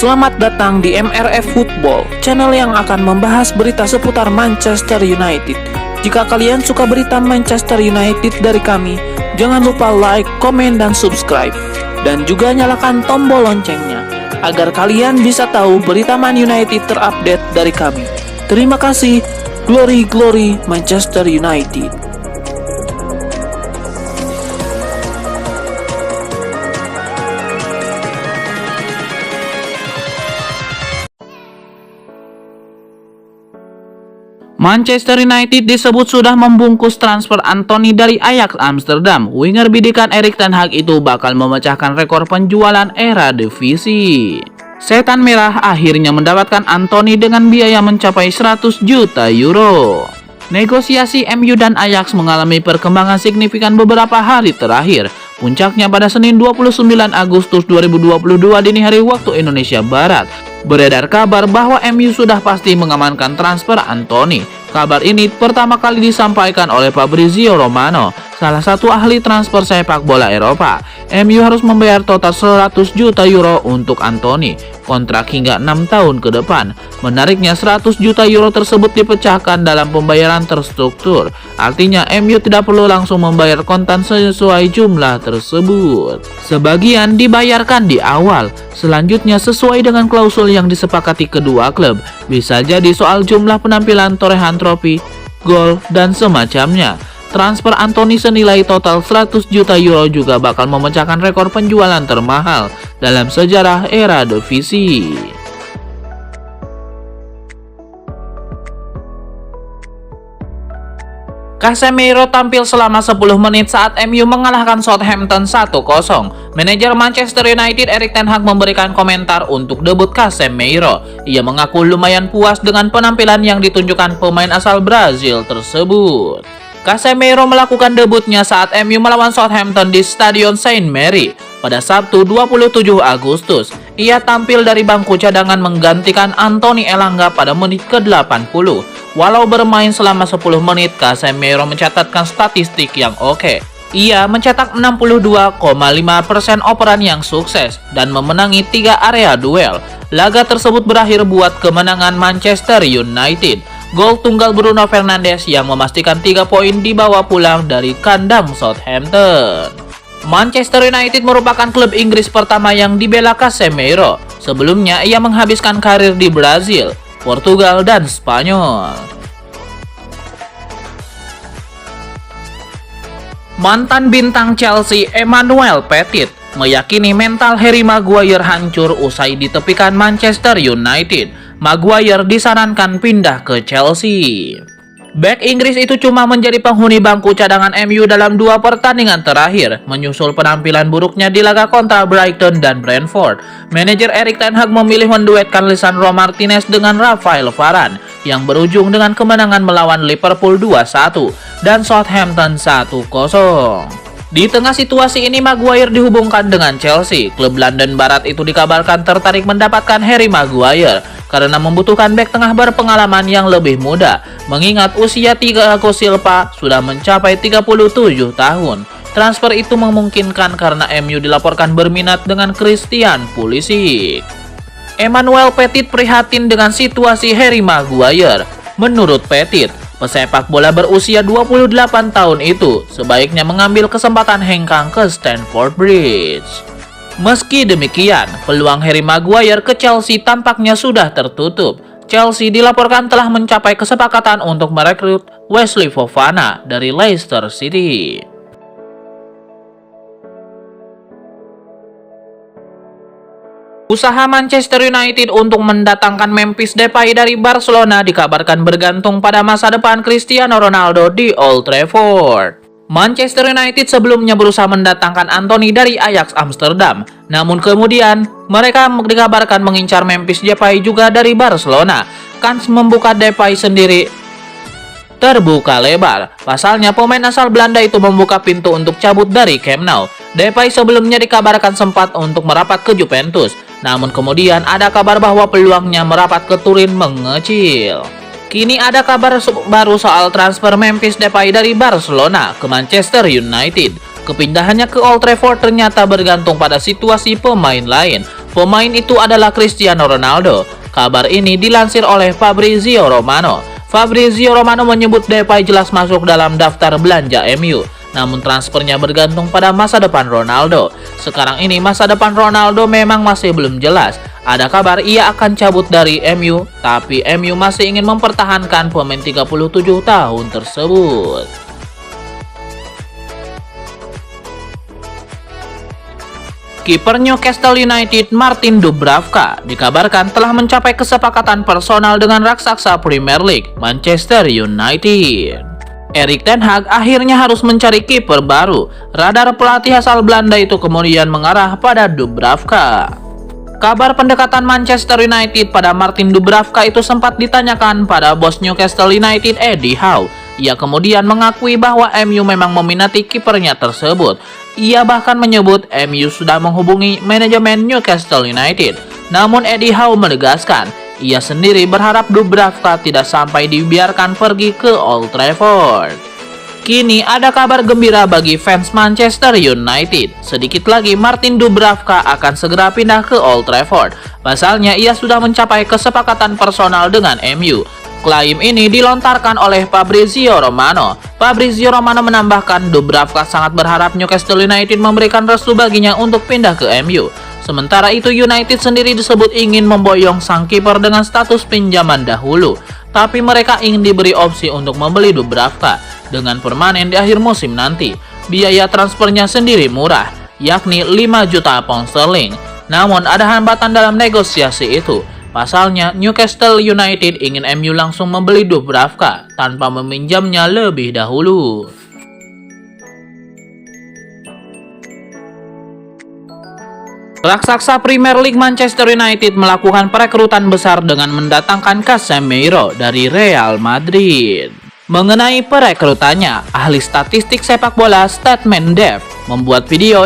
Selamat datang di MRF Football, channel yang akan membahas berita seputar Manchester United. Jika kalian suka berita Manchester United dari kami, jangan lupa like, komen, dan subscribe. Dan juga nyalakan tombol loncengnya, agar kalian bisa tahu berita Man United terupdate dari kami. Terima kasih, Glory Glory Manchester United. Manchester United disebut sudah membungkus transfer Anthony dari Ajax Amsterdam. Winger bidikan Erik ten Hag itu bakal memecahkan rekor penjualan era divisi. Setan Merah akhirnya mendapatkan Anthony dengan biaya mencapai 100 juta euro. Negosiasi MU dan Ajax mengalami perkembangan signifikan beberapa hari terakhir. Puncaknya pada Senin 29 Agustus 2022 dini hari waktu Indonesia Barat. Beredar kabar bahwa MU sudah pasti mengamankan transfer Anthony. Kabar ini pertama kali disampaikan oleh Fabrizio Romano, salah satu ahli transfer sepak bola Eropa. MU harus membayar total 100 juta euro untuk Anthony, kontrak hingga 6 tahun ke depan. Menariknya 100 juta euro tersebut dipecahkan dalam pembayaran terstruktur. Artinya MU tidak perlu langsung membayar kontan sesuai jumlah tersebut. Sebagian dibayarkan di awal, selanjutnya sesuai dengan klausul yang disepakati kedua klub. Bisa jadi soal jumlah penampilan, torehan trofi, gol, dan semacamnya. Transfer Anthony senilai total 100 juta euro juga bakal memecahkan rekor penjualan termahal dalam sejarah era divisi. Casemiro tampil selama 10 menit saat MU mengalahkan Southampton 1-0. Manajer Manchester United Erik ten Hag memberikan komentar untuk debut Casemiro. Ia mengaku lumayan puas dengan penampilan yang ditunjukkan pemain asal Brazil tersebut. Casemiro melakukan debutnya saat MU melawan Southampton di Stadion Saint Mary pada Sabtu 27 Agustus. Ia tampil dari bangku cadangan menggantikan Anthony Elanga pada menit ke-80. Walau bermain selama 10 menit, Casemiro mencatatkan statistik yang oke. Ia mencetak 62,5% operan yang sukses dan memenangi 3 area duel. Laga tersebut berakhir buat kemenangan Manchester United. Gol tunggal Bruno Fernandes yang memastikan 3 poin dibawa pulang dari kandang Southampton. Manchester United merupakan klub Inggris pertama yang dibela Casemiro. Sebelumnya ia menghabiskan karir di Brazil, Portugal, dan Spanyol. Mantan bintang Chelsea Emmanuel Petit meyakini mental Harry Maguire hancur usai ditepikan Manchester United. Maguire disarankan pindah ke Chelsea. Bek Inggris itu cuma menjadi penghuni bangku cadangan MU dalam 2 pertandingan terakhir, menyusul penampilan buruknya di laga kontra Brighton dan Brentford. Manajer Erik ten Hag memilih menduetkan Lisandro Martinez dengan Rafael Varane, yang berujung dengan kemenangan melawan Liverpool 2-1 dan Southampton 1-0. Di tengah situasi ini, Maguire dihubungkan dengan Chelsea. Klub London Barat itu dikabarkan tertarik mendapatkan Harry Maguire karena membutuhkan bek tengah berpengalaman yang lebih muda, mengingat usia Thiago Silva sudah mencapai 37 tahun. Transfer itu memungkinkan karena MU dilaporkan berminat dengan Christian Pulisic. Emmanuel Petit prihatin dengan situasi Harry Maguire. Menurut Petit, pesepak bola berusia 28 tahun itu sebaiknya mengambil kesempatan hengkang ke Stamford Bridge. Meski demikian, peluang Harry Maguire ke Chelsea tampaknya sudah tertutup. Chelsea dilaporkan telah mencapai kesepakatan untuk merekrut Wesley Fofana dari Leicester City. Usaha Manchester United untuk mendatangkan Memphis Depay dari Barcelona dikabarkan bergantung pada masa depan Cristiano Ronaldo di Old Trafford. Manchester United sebelumnya berusaha mendatangkan Anthony dari Ajax Amsterdam, namun kemudian mereka dikabarkan mengincar Memphis Depay juga dari Barcelona. Kans membuka Depay sendiri terbuka lebar. Pasalnya pemain asal Belanda itu membuka pintu untuk cabut dari Camp Nou. Depay sebelumnya dikabarkan sempat untuk merapat ke Juventus, namun kemudian ada kabar bahwa peluangnya merapat ke Turin mengecil. Kini ada kabar baru soal transfer Memphis Depay dari Barcelona ke Manchester United. Kepindahannya ke Old Trafford ternyata bergantung pada situasi pemain lain. Pemain itu adalah Cristiano Ronaldo. Kabar ini dilansir oleh Fabrizio Romano. Fabrizio Romano menyebut Depay jelas masuk dalam daftar belanja MU. Namun transfernya bergantung pada masa depan Ronaldo. Sekarang ini masa depan Ronaldo memang masih belum jelas. Ada kabar ia akan cabut dari MU, tapi MU masih ingin mempertahankan pemain 37 tahun tersebut. Kiper Newcastle United Martin Dubravka dikabarkan telah mencapai kesepakatan personal dengan raksasa Premier League Manchester United. Erik ten Hag akhirnya harus mencari kiper baru. Radar pelatih asal Belanda itu kemudian mengarah pada Dubravka. Kabar pendekatan Manchester United pada Martin Dubravka itu sempat ditanyakan pada bos Newcastle United Eddie Howe. Ia kemudian mengakui bahwa MU memang meminati kipernya tersebut. Ia bahkan menyebut MU sudah menghubungi manajemen Newcastle United. Namun Eddie Howe menegaskan, ia sendiri berharap Dubravka tidak sampai dibiarkan pergi ke Old Trafford. Kini ada kabar gembira bagi fans Manchester United. Sedikit lagi Martin Dubravka akan segera pindah ke Old Trafford. Pasalnya ia sudah mencapai kesepakatan personal dengan MU. Klaim ini dilontarkan oleh Fabrizio Romano. Fabrizio Romano menambahkan Dubravka sangat berharap Newcastle United memberikan restu baginya untuk pindah ke MU. Sementara itu United sendiri disebut ingin memboyong sang kiper dengan status pinjaman dahulu. Tapi mereka ingin diberi opsi untuk membeli Dubravka dengan permanen di akhir musim nanti. Biaya transfernya sendiri murah, yakni 5 juta pound sterling. Namun ada hambatan dalam negosiasi itu. Pasalnya Newcastle United ingin MU langsung membeli Dubravka tanpa meminjamnya lebih dahulu. Raksasa Premier League Manchester United melakukan perekrutan besar dengan mendatangkan Casemiro dari Real Madrid. Mengenai perekrutannya, ahli statistik sepak bola Statman Dev membuat video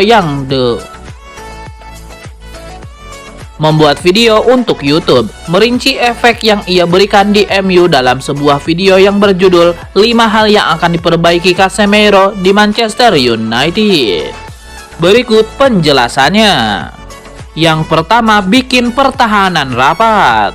untuk YouTube merinci efek yang ia berikan di MU dalam sebuah video yang berjudul 5 hal yang akan diperbaiki Casemiro di Manchester United. Berikut penjelasannya. Yang pertama, bikin pertahanan rapat.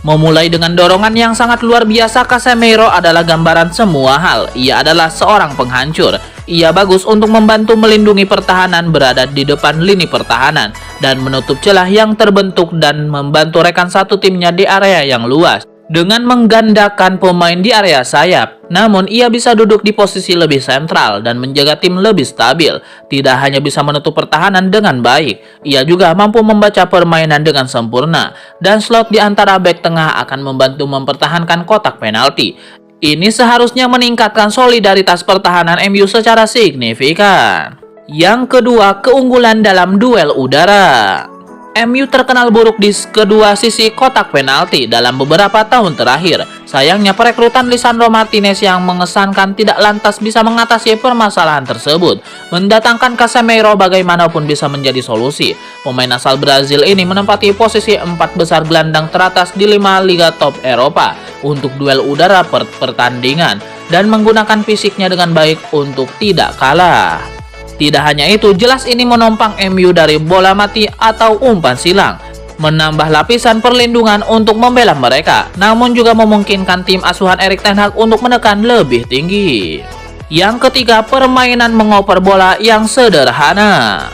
Memulai dengan dorongan yang sangat luar biasa, Casemiro adalah gambaran semua hal. Ia adalah seorang penghancur. Ia bagus untuk membantu melindungi pertahanan berada di depan lini pertahanan dan menutup celah yang terbentuk dan membantu rekan satu timnya di area yang luas. Dengan menggandakan pemain di area sayap, namun ia bisa duduk di posisi lebih sentral dan menjaga tim lebih stabil. Tidak hanya bisa menutup pertahanan dengan baik, ia juga mampu membaca permainan dengan sempurna. Dan slot di antara bek tengah akan membantu mempertahankan kotak penalti. Ini seharusnya meningkatkan solidaritas pertahanan MU secara signifikan. Yang kedua, keunggulan dalam duel udara. MU terkenal buruk di kedua sisi kotak penalti dalam beberapa tahun terakhir. Sayangnya perekrutan Lisandro Martinez yang mengesankan tidak lantas bisa mengatasi permasalahan tersebut. Mendatangkan Casemiro bagaimanapun bisa menjadi solusi. Pemain asal Brazil ini menempati posisi 4 besar gelandang teratas di 5 liga top Eropa untuk duel udara per pertandingan dan menggunakan fisiknya dengan baik untuk tidak kalah. Tidak hanya itu, jelas ini menopang MU dari bola mati atau umpan silang, menambah lapisan perlindungan untuk membela mereka, namun juga memungkinkan tim asuhan Erik ten Hag untuk menekan lebih tinggi. Yang ketiga, permainan mengoper bola yang sederhana.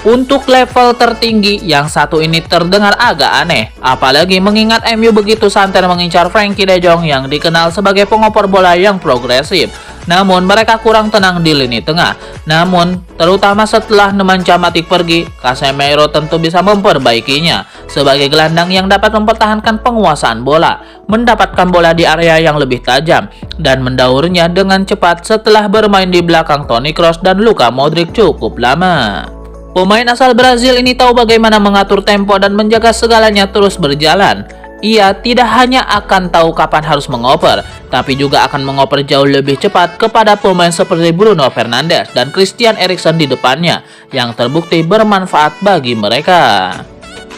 Untuk level tertinggi, yang satu ini terdengar agak aneh, apalagi mengingat MU begitu santai mengincar Frenkie de Jong yang dikenal sebagai pengoper bola yang progresif. Namun mereka kurang tenang di lini tengah. Namun terutama setelah Nemanja Matic pergi, Casemiro tentu bisa memperbaikinya sebagai gelandang yang dapat mempertahankan penguasaan bola, mendapatkan bola di area yang lebih tajam dan mendaurnya dengan cepat setelah bermain di belakang Toni Kroos dan Luka Modric cukup lama. Pemain asal Brazil ini tahu bagaimana mengatur tempo dan menjaga segalanya terus berjalan. Ia tidak hanya akan tahu kapan harus mengoper, tapi juga akan mengoper jauh lebih cepat kepada pemain seperti Bruno Fernandes dan Christian Eriksen di depannya, yang terbukti bermanfaat bagi mereka.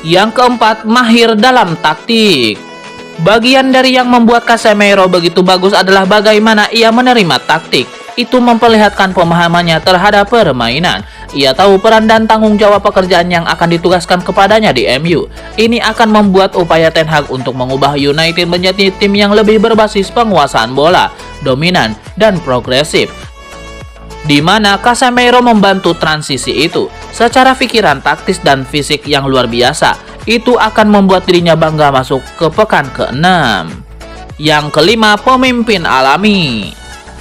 Yang keempat, mahir dalam taktik. Bagian dari yang membuat Casemiro begitu bagus adalah bagaimana ia menerima taktik. Itu memperlihatkan pemahamannya terhadap permainan. Ia tahu peran dan tanggung jawab pekerjaan yang akan ditugaskan kepadanya di MU. Ini akan membuat upaya Ten Hag untuk mengubah United menjadi tim yang lebih berbasis penguasaan bola, dominan, dan progresif, di mana Casemiro membantu transisi itu. Secara pikiran, taktis, dan fisik yang luar biasa, itu akan membuat dirinya bangga masuk ke pekan ke-6. Yang kelima, pemimpin alami.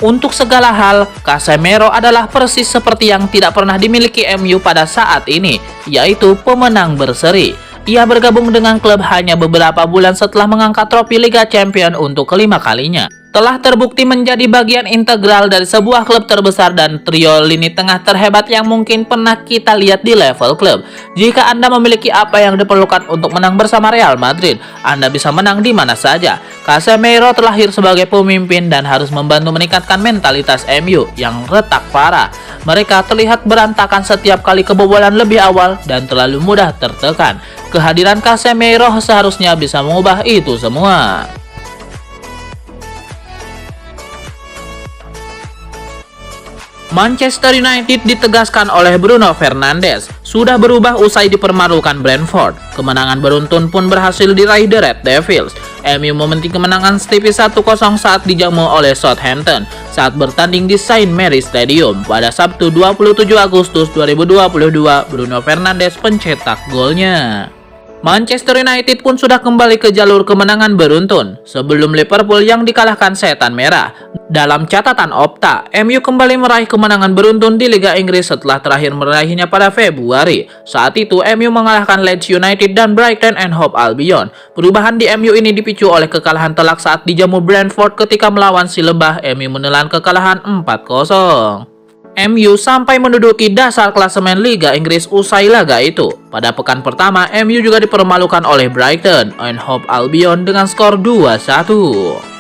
Untuk segala hal, Casemiro adalah persis seperti yang tidak pernah dimiliki MU pada saat ini, yaitu pemenang berseri. Ia bergabung dengan klub hanya beberapa bulan setelah mengangkat trofi Liga Champions untuk kelima kalinya. Telah terbukti menjadi bagian integral dari sebuah klub terbesar dan trio lini tengah terhebat yang mungkin pernah kita lihat di level klub. Jika Anda memiliki apa yang diperlukan untuk menang bersama Real Madrid, Anda bisa menang di mana saja. Casemiro terlahir sebagai pemimpin dan harus membantu meningkatkan mentalitas MU yang retak parah. Mereka terlihat berantakan setiap kali kebobolan lebih awal dan terlalu mudah tertekan. Kehadiran Casemiro seharusnya bisa mengubah itu semua. Manchester United ditegaskan oleh Bruno Fernandes sudah berubah usai dipermalukan Brentford. Kemenangan beruntun pun berhasil diraih The Red Devils. MU mementing kemenangan tipis 1-0 saat dijamu oleh Southampton saat bertanding di St. Mary's Stadium pada Sabtu 27 Agustus 2022. Bruno Fernandes pencetak golnya. Manchester United pun sudah kembali ke jalur kemenangan beruntun sebelum Liverpool yang dikalahkan Setan Merah. Dalam catatan Opta, MU kembali meraih kemenangan beruntun di Liga Inggris setelah terakhir meraihnya pada Februari. Saat itu, MU mengalahkan Leeds United dan Brighton and Hove Albion. Perubahan di MU ini dipicu oleh kekalahan telak saat dijamu Brentford ketika melawan si lebah. MU menelan kekalahan 4-0. MU sampai menduduki dasar klasemen Liga Inggris usai laga itu. Pada pekan pertama, MU juga dipermalukan oleh Brighton and Hove Albion dengan skor 2-1.